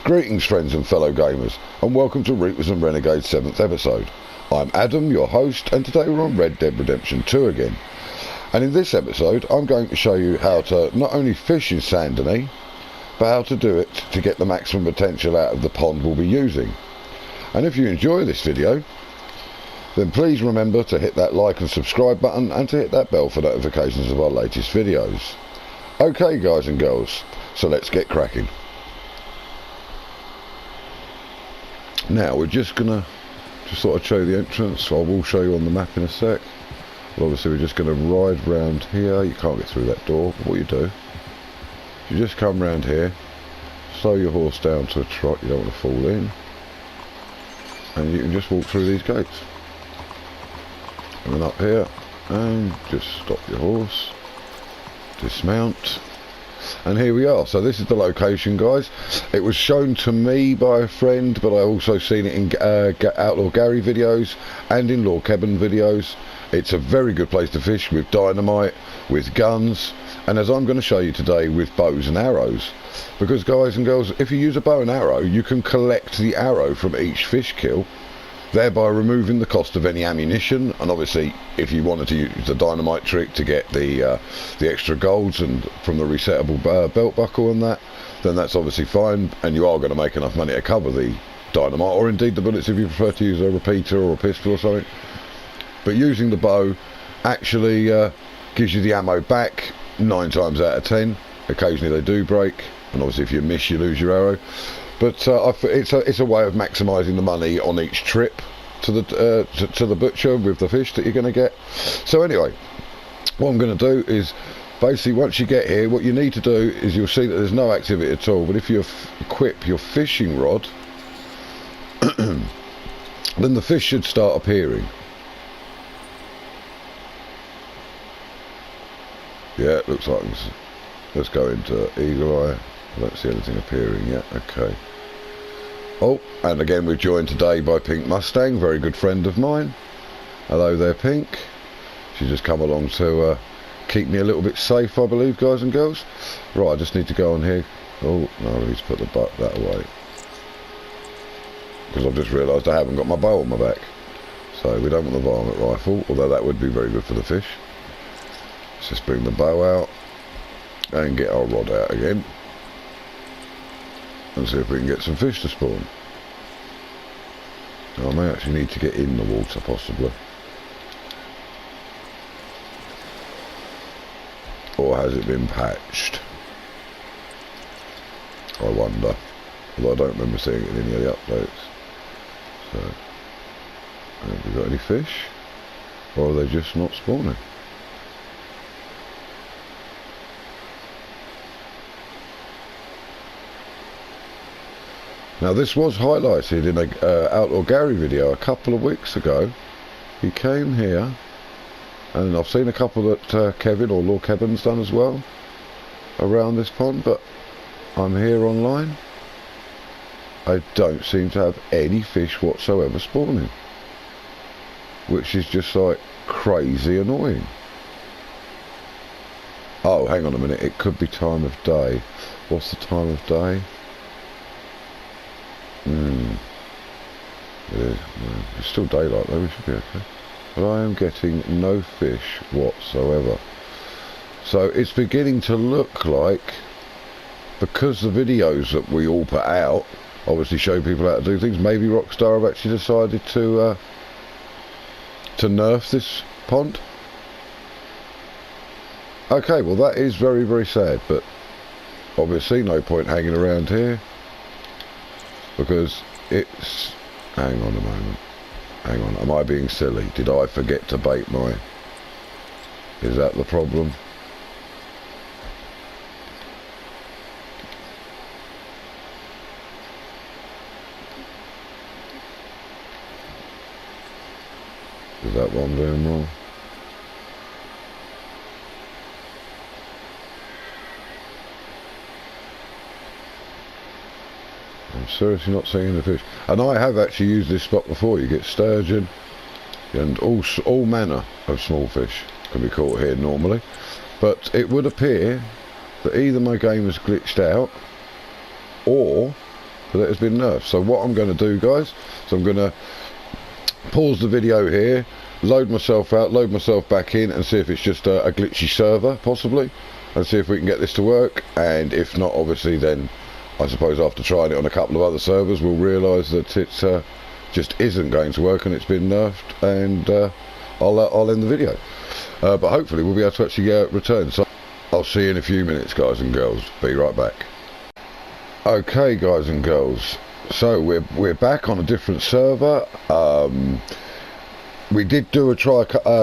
Greetings friends and fellow gamers, and welcome to Reapers and Renegades 7th episode. I'm Adam, your host, and today we're on Red Dead Redemption 2 again. And in this episode I'm going to show you how to not only fish in Saint-Denis, but how to do it to get the maximum potential out of the pond we'll be using. And if you enjoy this video, then please remember to hit that like and subscribe button and to hit that bell for notifications of our latest videos. Okay guys and girls, so let's get cracking. Now we're just gonna sort of show you the entrance. I will show you on the map in a sec. But obviously we're just gonna ride round here. You can't get through that door. What you do, you just come round here, slow your horse down to a trot, you don't want to fall in, and you can just walk through these gates. And then up here, and just stop your horse, dismount, and here we are. So this is the location, guys. It was shown to me by a friend, but I also seen it in Outlaw Gary videos and in Lord Kebban videos. It's a very good place to fish with dynamite, with guns, and as I'm going to show you today, with bows and arrows. Because guys and girls, if you use a bow and arrow, you can collect the arrow from each fish kill, thereby removing the cost of any ammunition. And obviously if you wanted to use the dynamite trick to get the extra golds and from the resettable belt buckle and that, then that's obviously fine, and you are going to make enough money to cover the dynamite, or indeed the bullets if you prefer to use a repeater or a pistol or something. But using the bow actually gives you the ammo back 9 times out of 10. Occasionally they do break, and obviously if you miss you lose your arrow. But it's a way of maximising the money on each trip to the butcher with the fish that you're going to get. So anyway, what I'm going to do is basically, once you get here, what you need to do is, you'll see that there's no activity at all, but if you equip your fishing rod, then the fish should start appearing. Yeah, it looks like let's go into Eagle Eye. I don't see anything appearing yet. Okay. Oh, and again we're joined today by Pink Mustang, very good friend of mine. Hello there, Pink. She's just come along to keep me a little bit safe, I believe, guys and girls. Right, I just need to go on here. Oh, no, I need to put the butt that away, because I've just realised I haven't got my bow on my back. So we don't want the varmint rifle, although that would be very good for the fish. Let's just bring the bow out and get our rod out again, and see if we can get some fish to spawn. Now, I may actually need to get in the water possibly. Or has it been patched? I wonder. Although I don't remember seeing it in any of the updates. So, have we got any fish? Or are they just not spawning? Now this was highlighted in a Outlaw Gary video a couple of weeks ago. He came here, and I've seen a couple that Kevin or Lord Kebban's done as well around this pond, but I'm here online. I don't seem to have any fish whatsoever spawning, which is just like crazy annoying. Oh, hang on a minute, it could be time of day. What's the time of day? It is. It's still daylight though, we should be okay. But I am getting no fish whatsoever. So it's beginning to look like, because the videos that we all put out obviously show people how to do things, maybe Rockstar have actually decided to nerf this pond. Okay, well that is very, very sad, but obviously no point hanging around here, because it's... Hang on a moment. Hang on, am I being silly? Did I forget to bait mine? Is that the problem? Is that what I'm doing wrong? I'm seriously not seeing the fish. And I have actually used this spot before. You get sturgeon and all manner of small fish can be caught here normally. But it would appear that either my game has glitched out, or but it has been nerfed. So what I'm going to do, guys, so I'm going to pause the video here, load myself out, load myself back in, and see if it's just a glitchy server, possibly, and see if we can get this to work. And if not, obviously, then I suppose after trying it on a couple of other servers, we'll realise that it's just isn't going to work and it's been nerfed, and I'll end the video. But hopefully we'll be able to actually return. So I'll see you in a few minutes, guys and girls. Be right back. Okay, guys and girls, so we're back on a different server. We did do a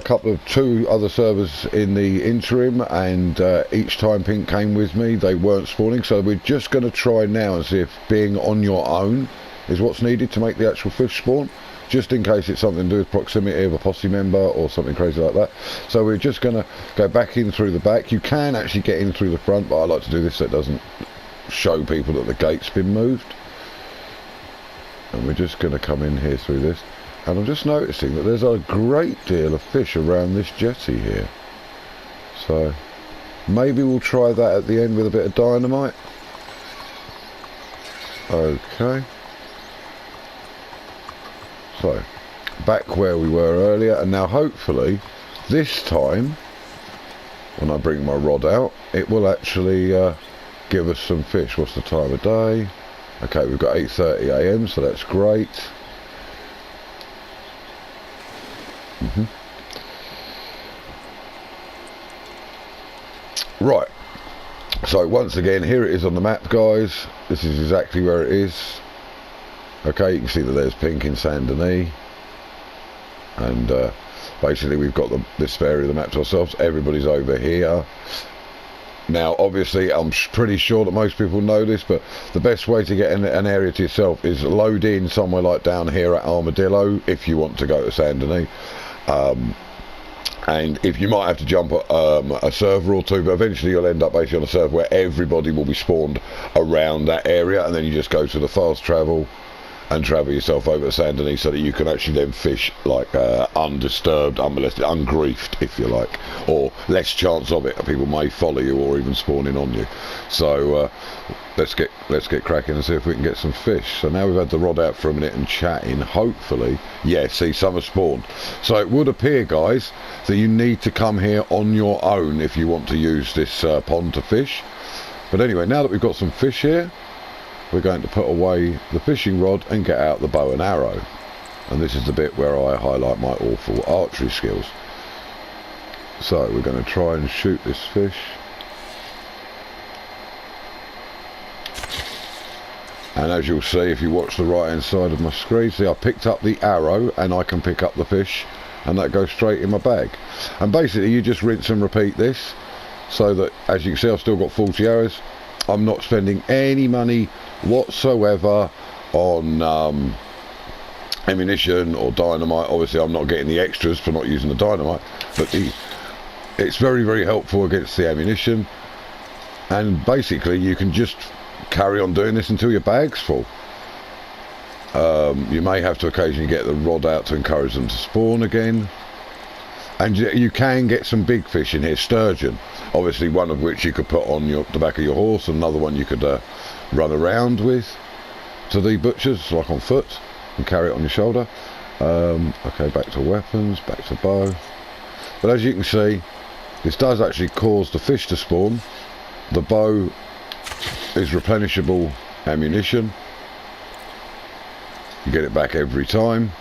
couple of two other servers in the interim, and each time Pink came with me, they weren't spawning. So we're just going to try now and see if being on your own is what's needed to make the actual fish spawn, just in case it's something to do with proximity of a posse member or something crazy like that. So we're just going to go back in through the back. You can actually get in through the front, but I like to do this so it doesn't show people that the gate's been moved. And we're just going to come in here through this, and I'm just noticing that there's a great deal of fish around this jetty here, so maybe we'll try that at the end with a bit of dynamite. Okay, so back where we were earlier, and now hopefully this time when I bring my rod out, it will actually give us some fish. What's the time of day? Okay, we've got 8:30 AM, so that's great. Right, so once again, here it is on the map, guys. This is exactly where it is. Okay, you can see that there's Pink in Saint Denis, and basically we've got this area of the map to ourselves. Everybody's over here. Now obviously I'm pretty sure that most people know this, but the best way to get an area to yourself is load in somewhere like down here at Armadillo if you want to go to Saint Denis. And if you might have to jump a server or two, but eventually you'll end up basically on a server where everybody will be spawned around that area, and then you just go to the fast travel and travel yourself over to Saint Denis so that you can actually then fish like undisturbed, unmolested, ungriefed, if you like, or less chance of it. People may follow you or even spawn in on you. So let's get cracking and see if we can get some fish. So now we've had the rod out for a minute and chatting, hopefully, yeah, see, some have spawned. So it would appear, guys, that you need to come here on your own if you want to use this pond to fish. But anyway, now that we've got some fish here, we're going to put away the fishing rod and get out the bow and arrow. And this is the bit where I highlight my awful archery skills. So we're going to try and shoot this fish. And as you'll see if you watch the right hand side of my screen, see I picked up the arrow and I can pick up the fish, and that goes straight in my bag. And basically you just rinse and repeat this, so that as you can see I've still got 40 arrows. I'm not spending any money whatsoever on ammunition or dynamite. Obviously I'm not getting the extras for not using the dynamite, but it's very, very helpful against the ammunition. And basically you can just carry on doing this until your bag's full. You may have to occasionally get the rod out to encourage them to spawn again. And you can get some big fish in here, sturgeon, obviously, one of which you could put on the back of your horse, and another one you could run around with to the butchers, like on foot, and carry it on your shoulder. Okay, back to weapons, back to bow. But as you can see, this does actually cause the fish to spawn. The bow is replenishable ammunition. You get it back every time,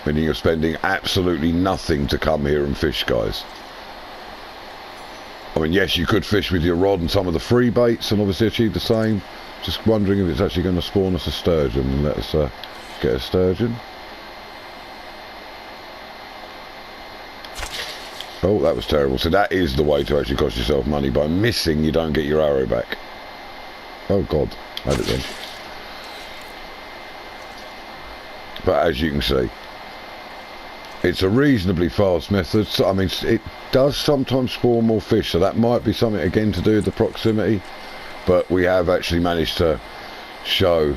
meaning you're spending absolutely nothing to come here and fish, guys. I mean, yes, you could fish with your rod and some of the free baits and obviously achieve the same. Just wondering if it's actually going to spawn us a sturgeon. And let's get a sturgeon. Oh, that was terrible. So that is the way to actually cost yourself money. By missing, you don't get your arrow back. Oh God, had it then. But as you can see, it's a reasonably fast method. So, I mean, it does sometimes spawn more fish, so that might be something again to do with the proximity. But we have actually managed to show.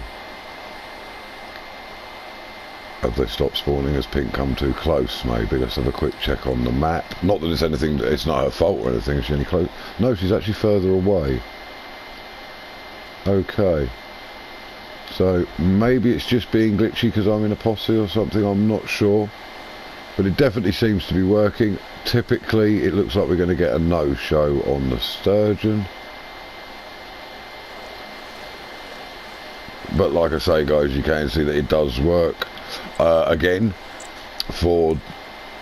Have they stopped spawning? Has Pink come too close? Maybe. Let's have a quick check on the map. Not that it's anything. It's not her fault or anything. She's any close? No, she's actually further away. Okay. So maybe it's just being glitchy because I'm in a posse or something, I'm not sure. But it definitely seems to be working. Typically it looks like we're going to get a no-show on the sturgeon. But like I say guys, you can see that it does work. Again, for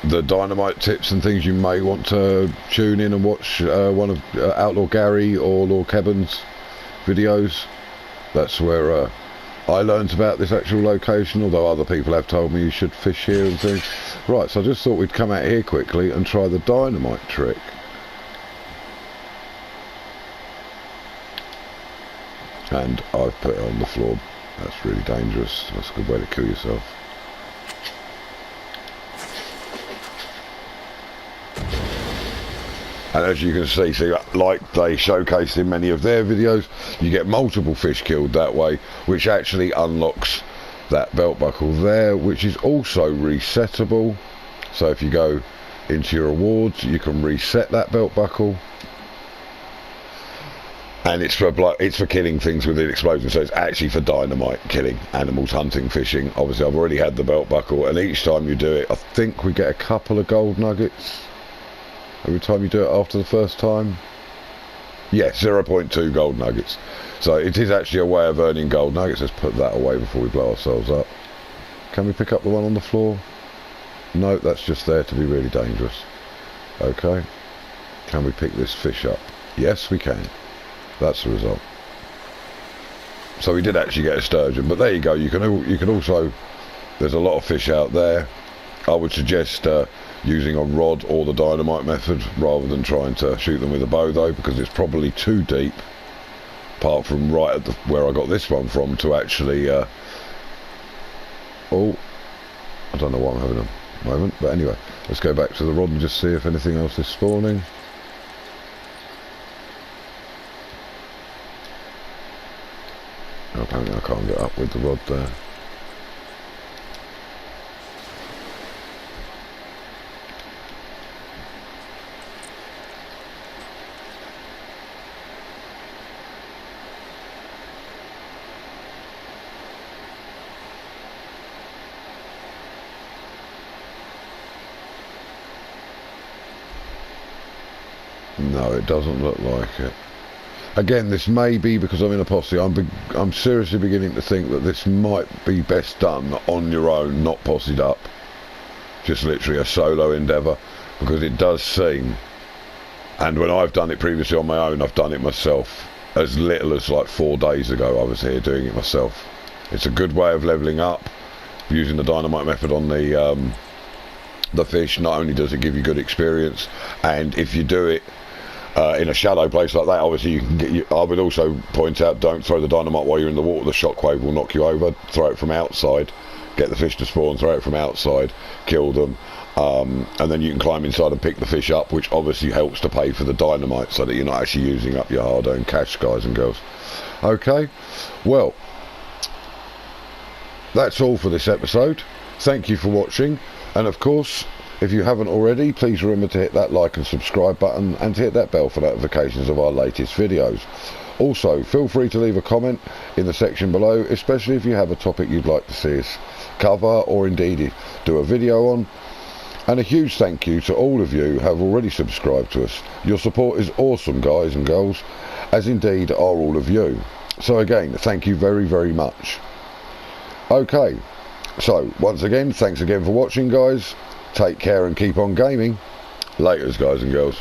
the dynamite tips and things, you may want to tune in and watch one of Outlaw Gary or Lord Kevin's videos. That's where I learned about this actual location, although other people have told me you should fish here and things. Right, so I just thought we'd come out here quickly and try the dynamite trick. And I've put it on the floor. That's really dangerous. That's a good way to kill yourself. And as you can see, like they showcased in many of their videos, you get multiple fish killed that way, which actually unlocks that belt buckle there, which is also resettable. So if you go into your awards, you can reset that belt buckle. And it's for killing things with an explosion, so it's actually for dynamite, killing animals, hunting, fishing. Obviously I've already had the belt buckle, and each time you do it, I think we get a couple of gold nuggets. Every time you do it after the first time. Yes, 0.2 gold nuggets. So it is actually a way of earning gold nuggets. Let's put that away before we blow ourselves up. Can we pick up the one on the floor? No, that's just there to be really dangerous. Okay. Can we pick this fish up? Yes, we can. That's the result. So we did actually get a sturgeon, but there you go. You can also, there's a lot of fish out there. I would suggest using a rod or the dynamite method rather than trying to shoot them with a bow though, because it's probably too deep, apart from right at where I got this one from, to actually oh, I don't know why I'm having a moment, but anyway, let's go back to the rod and just see if anything else is spawning. Apparently I can't get up with the rod there. No, it doesn't look like it. Again, this may be because I'm in a posse. I'm seriously beginning to think that this might be best done on your own, not possied up. Just literally a solo endeavour, because it does seem, and when I've done it previously on my own, I've done it myself. As little as like 4 days ago, I was here doing it myself. It's a good way of levelling up, using the dynamite method on the fish. Not only does it give you good experience, and if you do it in a shallow place like that, obviously you can get. I would also point out, don't throw the dynamite while you're in the water. The shockwave will knock you over. Throw it from outside, get the fish to spawn, throw it from outside, kill them, and then you can climb inside and pick the fish up, which obviously helps to pay for the dynamite, so that you're not actually using up your hard-earned cash, guys and girls. Okay, well, that's all for this episode. Thank you for watching, and of course, if you haven't already, please remember to hit that like and subscribe button, and to hit that bell for notifications of our latest videos. Also, feel free to leave a comment in the section below, especially if you have a topic you'd like to see us cover, or indeed do a video on. And a huge thank you to all of you who have already subscribed to us. Your support is awesome, guys and girls, as indeed are all of you. So again, thank you very, very much. Okay, so once again, thanks again for watching, guys. Take care and keep on gaming. Laters, guys and girls.